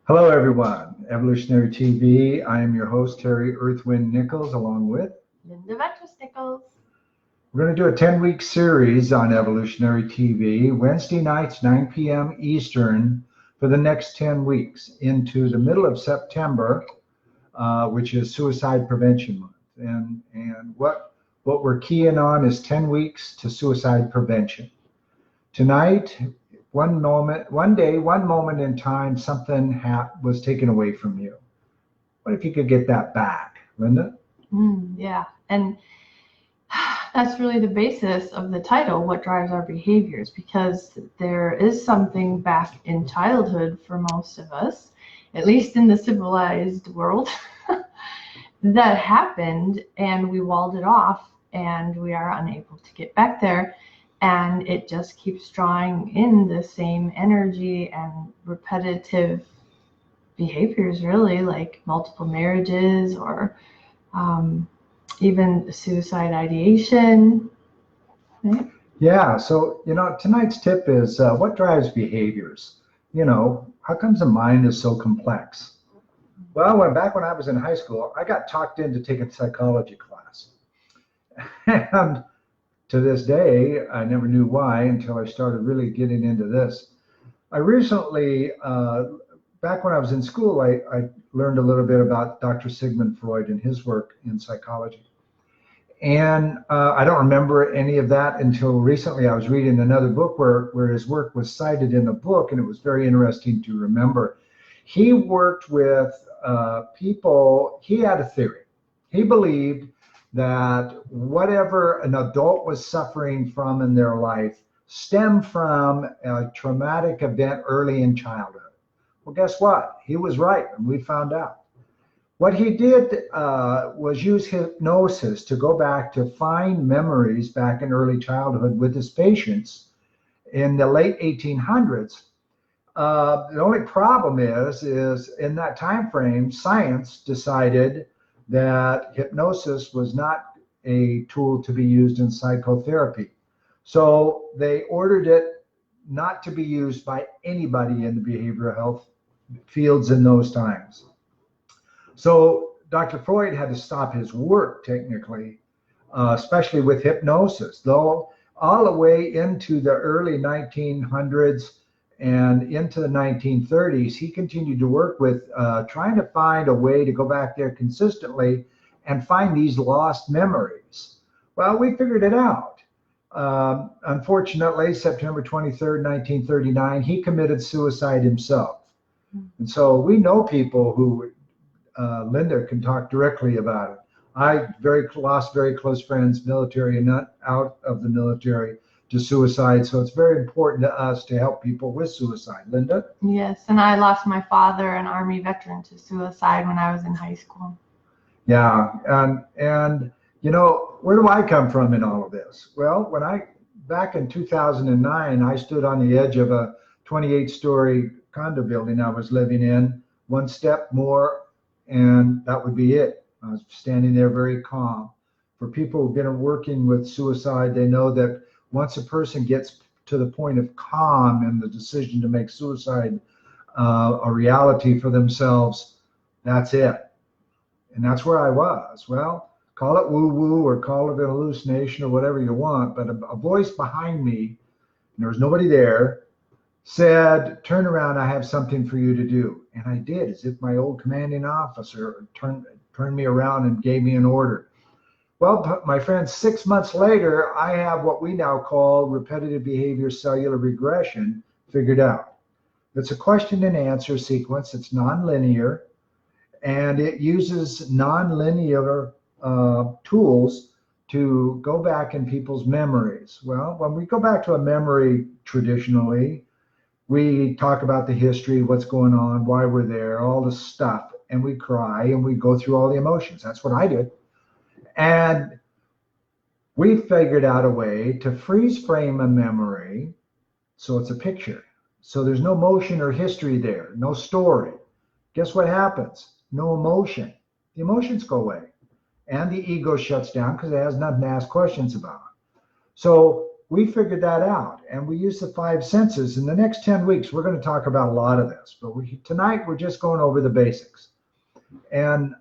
Hello, everyone. Evolutionary TV. I am your host, Terry Earthwind Nichols, along with Linda Nichols. We're going to do a 10-week series on Evolutionary TV, Wednesday nights, 9 p.m. Eastern, for the next 10 weeks into the middle of September, which is Suicide Prevention Month. And what we're keying on is 10 weeks to suicide prevention. Tonight, one moment in time, something was taken away from you. What if you could get that back, Linda? Yeah, and that's really the basis of the title, What Drives Our Behaviors, because there is something back in childhood for most of us, at least in the civilized world, that happened and we walled it off and we are unable to get back there. And it just keeps drawing in the same energy and repetitive behaviors, really, like multiple marriages or even suicide ideation. Right? Yeah, so, tonight's tip is what drives behaviors? How comes the mind is so complex? Well, back when I was in high school, I got talked into taking a psychology class. And to this day, I never knew why until I started really getting into this. I recently, back when I was in school, I learned a little bit about Dr. Sigmund Freud and his work in psychology. And I don't remember any of that until recently. I was reading another book where his work was cited in the book, and it was very interesting to remember. He worked with people. He had a theory. He believed that whatever an adult was suffering from in their life stemmed from a traumatic event early in childhood. Well, guess what? He was right, and we found out. What he did was use hypnosis to go back to find memories back in early childhood with his patients in the late 1800s. The only problem is in that time frame, science decided that hypnosis was not a tool to be used in psychotherapy. So they ordered it not to be used by anybody in the behavioral health fields in those times. So Dr. Freud had to stop his work technically, especially with hypnosis, though all the way into the early 1900s and into the 1930s, he continued to work with trying to find a way to go back there consistently and find these lost memories. Well, we figured it out. Unfortunately, September 23rd, 1939, he committed suicide himself. And so we know people who, Linda can talk directly about it. I lost very close friends, military and not out of the military, to suicide. So it's very important to us to help people with suicide. Linda? Yes, and I lost my father, an Army veteran, to suicide when I was in high school. Yeah, and where do I come from in all of this? Well, back in 2009, I stood on the edge of a 28-story condo building I was living in. One step more, and that would be it. I was standing there very calm. For people who've been working with suicide, they know that once a person gets to the point of calm and the decision to make suicide a reality for themselves, that's it. And that's where I was. Well, call it woo-woo or call it an hallucination or whatever you want, but a voice behind me, and there was nobody there, said, "Turn around, I have something for you to do." And I did, as if my old commanding officer turned me around and gave me an order. Well, my friends, 6 months later, I have what we now call repetitive behavior cellular regression figured out. It's a question and answer sequence. It's nonlinear, and it uses nonlinear tools to go back in people's memories. Well, when we go back to a memory traditionally, we talk about the history, what's going on, why we're there, all the stuff, and we cry and we go through all the emotions. That's what I did. And we figured out a way to freeze frame a memory so it's a picture. So there's no motion or history there, no story. Guess what happens? No emotion. The emotions go away. And the ego shuts down because it has nothing to ask questions about. So we figured that out, and we use the 5 senses. In the next 10 weeks, we're going to talk about a lot of this, but tonight we're just going over the basics. And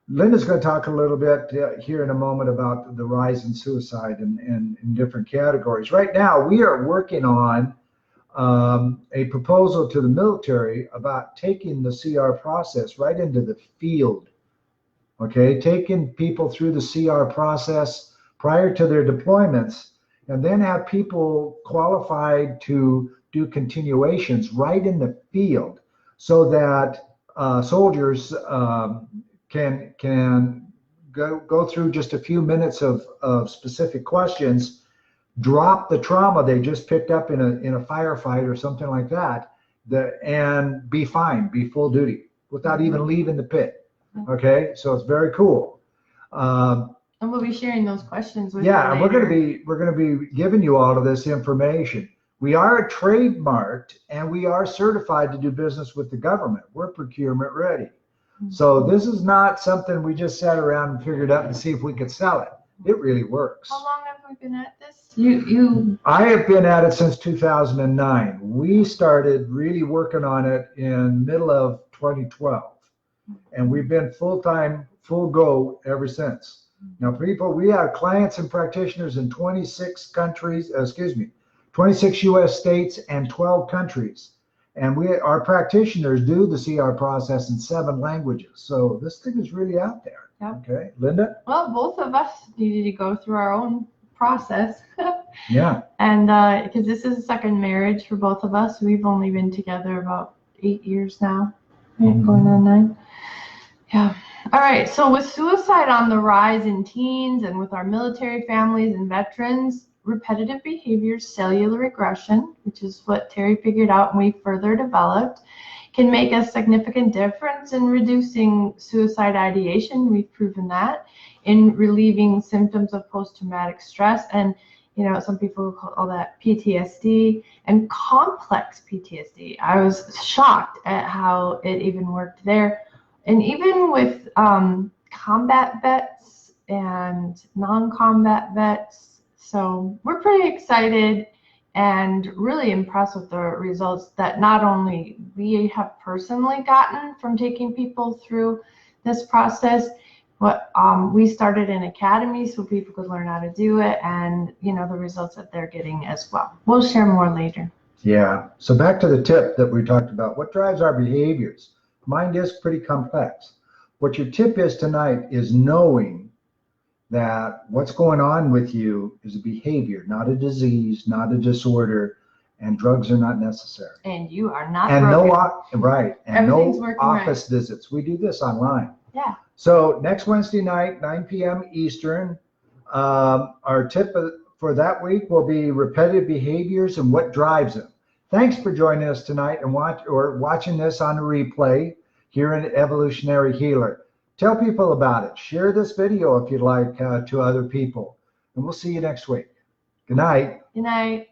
Linda's going to talk a little bit here in a moment about the rise in suicide and in different categories. Right now, we are working on a proposal to the military about taking the CR process right into the field. Okay, taking people through the CR process prior to their deployments, and then have people qualified to do continuations right in the field, so that soldiers can go through just a few minutes of specific questions, drop the trauma they just picked up in a firefight or something like that, and be fine, be full duty without even leaving the pit. Okay, so it's very cool. And we'll be sharing those questions with you Yeah, and later. we're gonna be giving you all of this information. We are trademarked and we are certified to do business with the government. We're procurement ready. So this is not something we just sat around and figured out and see if we could sell it. It really works. How long have we been at this? I have been at it since 2009. We started really working on it in middle of 2012. And we've been full-time, full go ever since. Now, people, we have clients and practitioners in 26 countries, 26 U.S. states and 12 countries. And our practitioners do the CR process in 7 languages. So this thing is really out there. Yep. Okay, Linda? Well, both of us needed to go through our own process. Yeah. And because this is a second marriage for both of us. We've only been together about 8 years now, right? Going on 9. Yeah. All right. So with suicide on the rise in teens and with our military families and veterans, repetitive behaviors, cellular regression, which is what Terry figured out and we further developed, can make a significant difference in reducing suicide ideation. We've proven that, in relieving symptoms of post-traumatic stress, and some people call that PTSD and complex PTSD. I was shocked at how it even worked there. And even with combat vets and non-combat vets. So we're pretty excited and really impressed with the results that not only we have personally gotten from taking people through this process, but we started an academy so people could learn how to do it, and the results that they're getting as well. We'll share more later. Yeah. So back to the tip that we talked about. What drives our behaviors? Mind is pretty complex. What your tip is tonight is knowing that what's going on with you is a behavior, not a disease, not a disorder, and drugs are not necessary. And you are not and broken. No office visits. We do this online. Yeah. So next Wednesday night, 9 p.m. Eastern, our tip for that week will be repetitive behaviors and what drives them. Thanks for joining us tonight and watching this on a replay here in Evolutionary Healer. Tell people about it. Share this video if you'd like to other people. And we'll see you next week. Good night. Good night.